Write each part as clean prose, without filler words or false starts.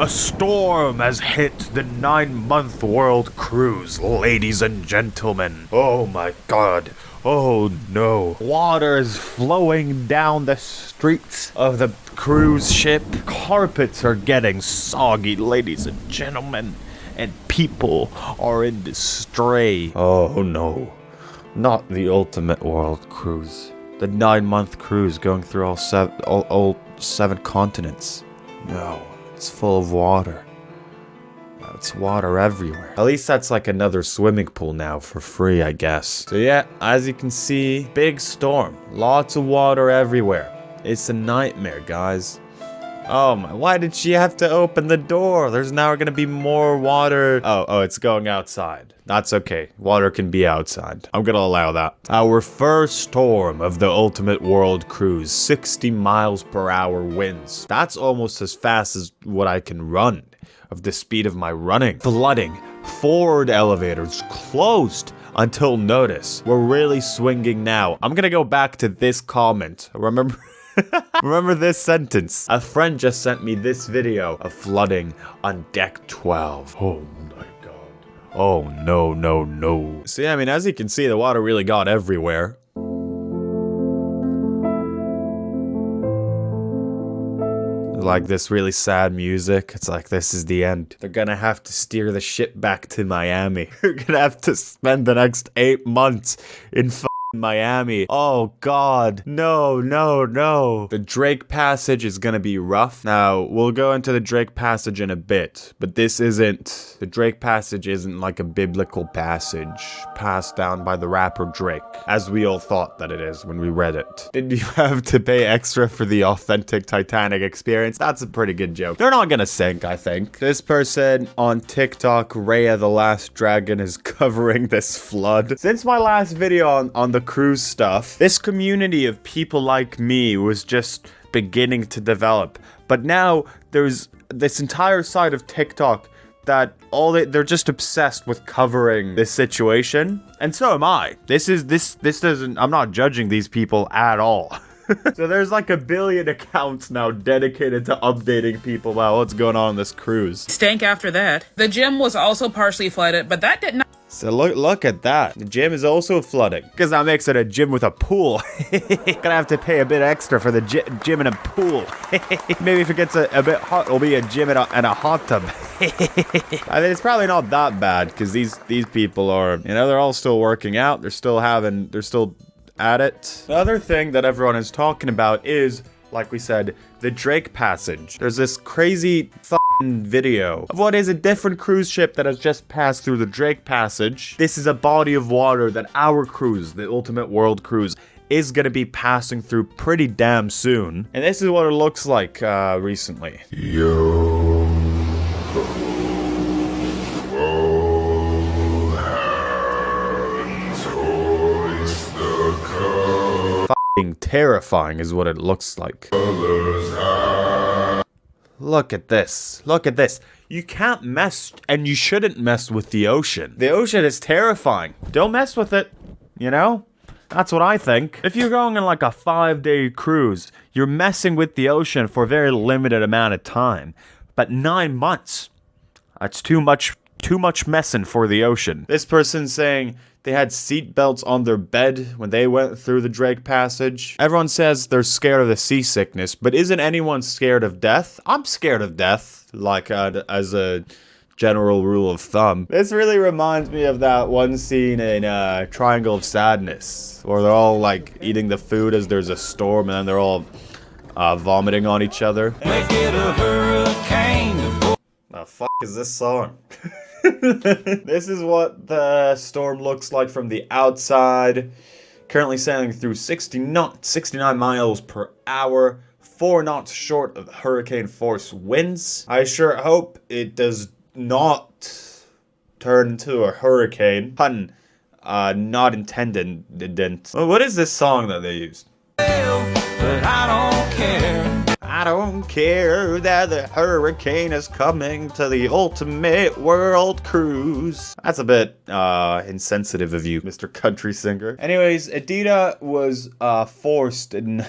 A storm has hit the 9-month world cruise, ladies and gentlemen. Oh my god. Oh no. Water is flowing down the streets of the cruise ship. Carpets are getting soggy, ladies and gentlemen. And people are in distress. Oh no. Not the ultimate world cruise. The 9-month cruise going through all seven continents. No, it's full of water. It's water everywhere. At least that's like another swimming pool now for free, I guess. So yeah, as you can see, big storm. Lots of water everywhere. It's a nightmare, guys. Oh my, why did she have to open the door? There's now gonna be more water. Oh, it's going outside. That's okay. Water can be outside. I'm gonna allow that. Our first storm of the ultimate world cruise, 60 miles per hour winds. That's almost as fast as what I can run of the speed of my running. Flooding. Forward elevators closed until notice. We're really swinging now. I'm gonna go back to this comment. Remember this sentence. A friend just sent me this video of flooding on deck 12. Oh my god. Oh no. See, I mean, as you can see, the water really got everywhere. Like this really sad music. It's like, this is the end. They're gonna have to steer the ship back to Miami. They're gonna have to spend the next 8 months in Miami. Oh god. No. The Drake Passage is gonna be rough. Now, we'll go into the Drake Passage in a bit, but the Drake Passage isn't like a biblical passage passed down by the rapper Drake, as we all thought that it is when we read it. Did you have to pay extra for the authentic Titanic experience? That's a pretty good joke. They're not gonna sink, I think. This person on TikTok, Raya the Last Dragon, is covering this flood. Since my last video on the cruise stuff, this community of people like me was just beginning to develop. But now there's this entire side of TikTok that they're just obsessed with covering this situation, and so am I. I'm not judging these people at all. So there's like 1 billion accounts now dedicated to updating people about what's going on this cruise. Stank after that. The gym was also partially flooded, but that did not. So look at that. The gym is also flooding. Because that makes it a gym with a pool. Gonna have to pay a bit extra for the gym and a pool. Maybe if it gets a bit hot, it'll be a gym and a hot tub. I mean, it's probably not that bad, because these people are, they're all still working out. They're still at it. The other thing that everyone is talking about is, like we said, the Drake Passage. There's this crazy video of what is a different cruise ship that has just passed through the Drake Passage. This is a body of water that our cruise, the Ultimate World Cruise, is gonna be passing through pretty damn soon. And this is what it looks like recently. Terrifying is what it looks like. Look at this. You can't mess, and you shouldn't mess with the ocean. The ocean is terrifying. Don't mess with it, That's what I think. If you're going on like a 5-day cruise, you're messing with the ocean for a very limited amount of time. But 9 months, that's too much messing for the ocean. This person's saying they had seat belts on their bed when they went through the Drake Passage. Everyone says they're scared of the seasickness, but isn't anyone scared of death? I'm scared of death, like as a general rule of thumb. This really reminds me of that one scene in Triangle of Sadness, where they're all like eating the food as there's a storm, and then they're all vomiting on each other. Make it a hurricane. The fuck is this song? This is what the storm looks like from the outside. Currently sailing through 69 miles per hour, 4 knots short of hurricane force winds. I sure hope it does not turn into a hurricane. Pun not intended. Well, what is this song that they used? But I don't care. I don't care that the hurricane is coming to the Ultimate World Cruise. That's a bit insensitive of you, Mr. Country Singer. Anyways, Adida was forced, and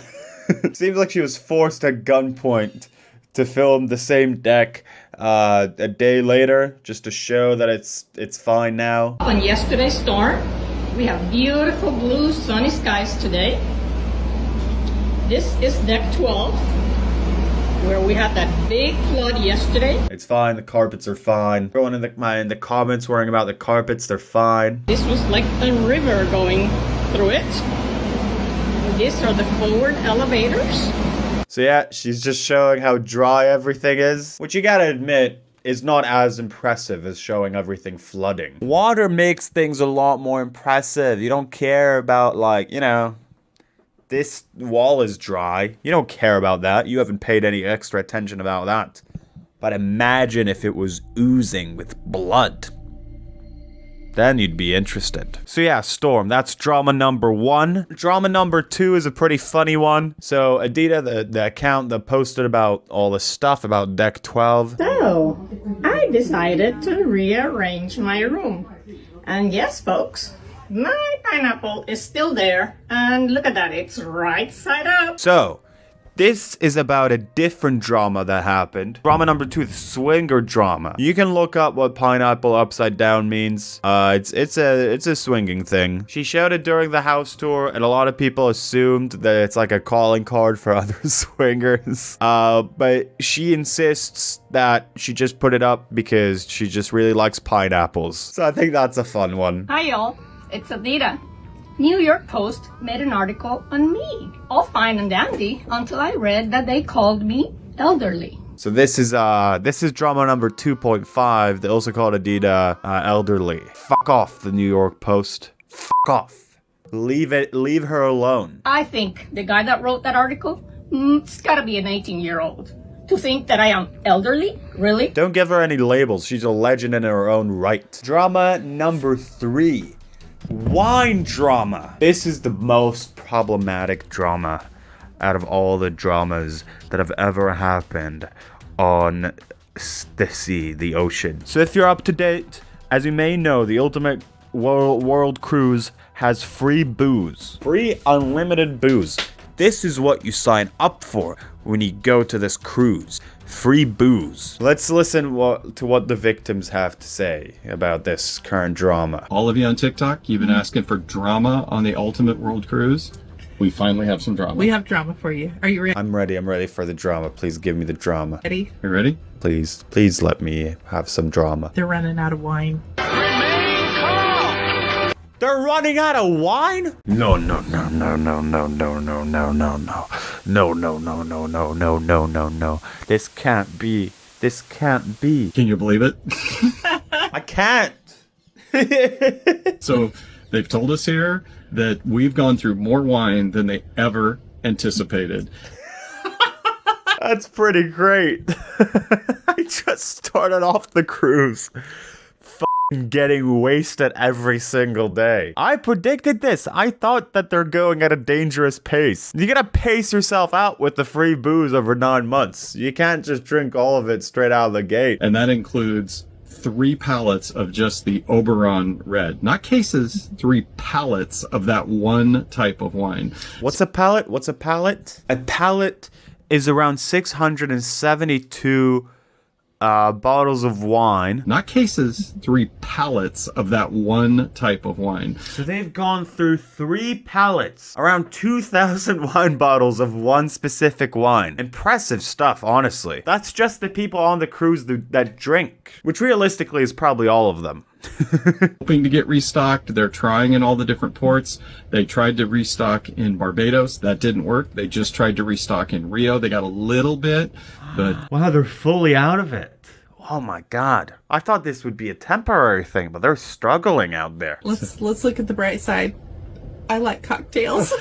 seems like she was forced at gunpoint to film the same deck a day later, just to show that it's fine now. On yesterday's storm, we have beautiful blue sunny skies today. This is deck 12, where we had that big flood yesterday. It's fine. The carpets are fine. Everyone in the comments worrying about the carpets, they're fine. This was like a river going through it. These are the forward elevators. So yeah, she's just showing how dry everything is, which you gotta admit is not as impressive as showing everything flooding. Water makes things a lot more impressive. You don't care about, like, you know, this wall is dry. You don't care about that. You haven't paid any extra attention about that. But imagine if it was oozing with blood. Then you'd be interested. So yeah, Storm, that's drama number 1. Drama number 2 is a pretty funny one. So Adita, the account that posted about all the stuff about deck 12. So, I decided to rearrange my room. And yes, folks, my pineapple is still there. And look at that, it's right side up. So, this is about a different drama that happened. Drama number 2, the swinger drama. You can look up what pineapple upside down means. It's a swinging thing. She showed it during the house tour, and a lot of people assumed that it's like a calling card for other swingers. But she insists that she just put it up because she just really likes pineapples. So I think that's a fun one. Hi y'all, it's Adita. New York Post made an article on me. All fine and dandy until I read that they called me elderly. So this is drama number 2.5. They also called Adita elderly. Fuck off, the New York Post. Fuck off. Leave her alone. I think the guy that wrote that article, it's gotta be an 18-year-old. To think that I am elderly? Really? Don't give her any labels. She's a legend in her own right. Drama number 3. Wine drama. This is the most problematic drama out of all the dramas that have ever happened on the sea, the ocean. So if you're up to date, as you may know, the Ultimate World Cruise has free booze. Free unlimited booze. This is what you sign up for when you go to this cruise. Free booze. Let's listen to what the victims have to say about this current drama. All of you on TikTok, you've been asking for drama on the Ultimate World Cruise. We finally have some drama. We have drama for you. Are you ready? I'm ready for the drama. Please give me the drama. Ready? You ready? Please let me have some drama. They're running out of wine. They're running out of wine? No. This can't be. Can you believe it? I can't. So they've told us here that we've gone through more wine than they ever anticipated. That's pretty great. I just started off the cruise getting wasted every single day. I predicted this. I thought that they're going at a dangerous pace. You gotta pace yourself out with the free booze over 9 months. You can't just drink all of it straight out of the gate. And that includes 3 pallets of just the Oberon Red. Not cases, 3 pallets of that one type of wine. What's a pallet? A pallet is around 672 bottles of wine. Not cases, 3 pallets of that one type of wine. So they've gone through 3 pallets, around 2,000 wine bottles of one specific wine. Impressive stuff, honestly. That's just the people on the cruise that drink, which realistically is probably all of them. Hoping to get restocked. They're trying in all the different ports. They tried to restock in Barbados. That didn't work. They just tried to restock in Rio. They got a little bit, but wow, they're fully out of it. Oh my god. I thought this would be a temporary thing, but they're struggling out there. Let's look at the bright side. I like cocktails.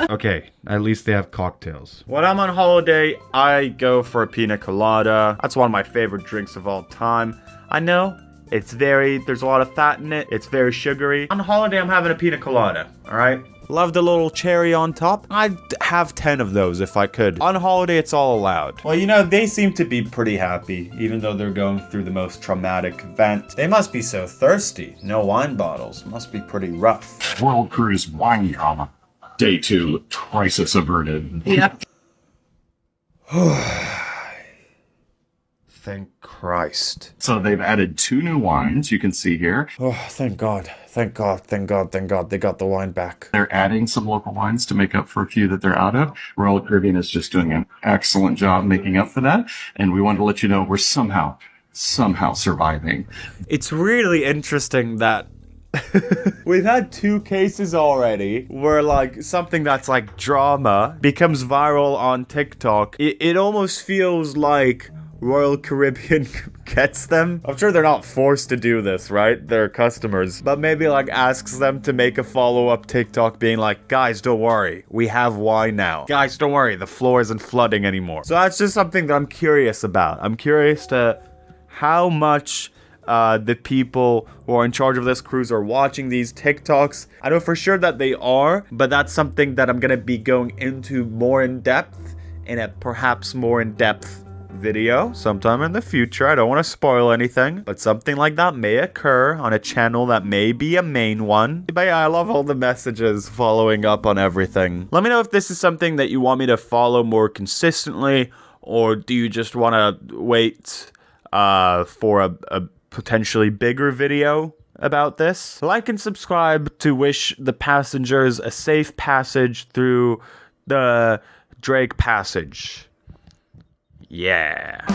Okay, at least they have cocktails. When I'm on holiday, I go for a pina colada. That's one of my favorite drinks of all time. I know, there's a lot of fat in it. It's very sugary. On holiday, I'm having a pina colada, alright? Love the little cherry on top. I'd have 10 of those if I could. On holiday, it's all allowed. Well, you know, they seem to be pretty happy, even though they're going through the most traumatic event. They must be so thirsty. No wine bottles. Must be pretty rough. World Cruise wine drama. Day 2, crisis averted. Yep. thank Christ. So they've added 2 new wines, you can see here. Oh, thank God. Thank God, thank God, thank God. They got the wine back. They're adding some local wines to make up for a few that they're out of. Royal Caribbean is just doing an excellent job making up for that. And we wanted to let you know we're somehow surviving. It's really interesting that we've had 2 cases already where like something that's like drama becomes viral on TikTok. It almost feels like Royal Caribbean gets them. I'm sure they're not forced to do this, right? They're customers. But maybe like asks them to make a follow-up TikTok being like, guys, don't worry. We have wine now. Guys, don't worry. The floor isn't flooding anymore. So that's just something that I'm curious about. I'm curious to how much the people who are in charge of this cruise are watching these TikToks. I know for sure that they are, but that's something that I'm gonna be going into more in depth in a perhaps more in-depth video sometime in the future. I don't want to spoil anything, but something like that may occur on a channel that may be a main one. But yeah, I love all the messages following up on everything. Let me know if this is something that you want me to follow more consistently, or do you just want to wait for a potentially bigger video about this? Like and subscribe to wish the passengers a safe passage through the Drake Passage. Yeah.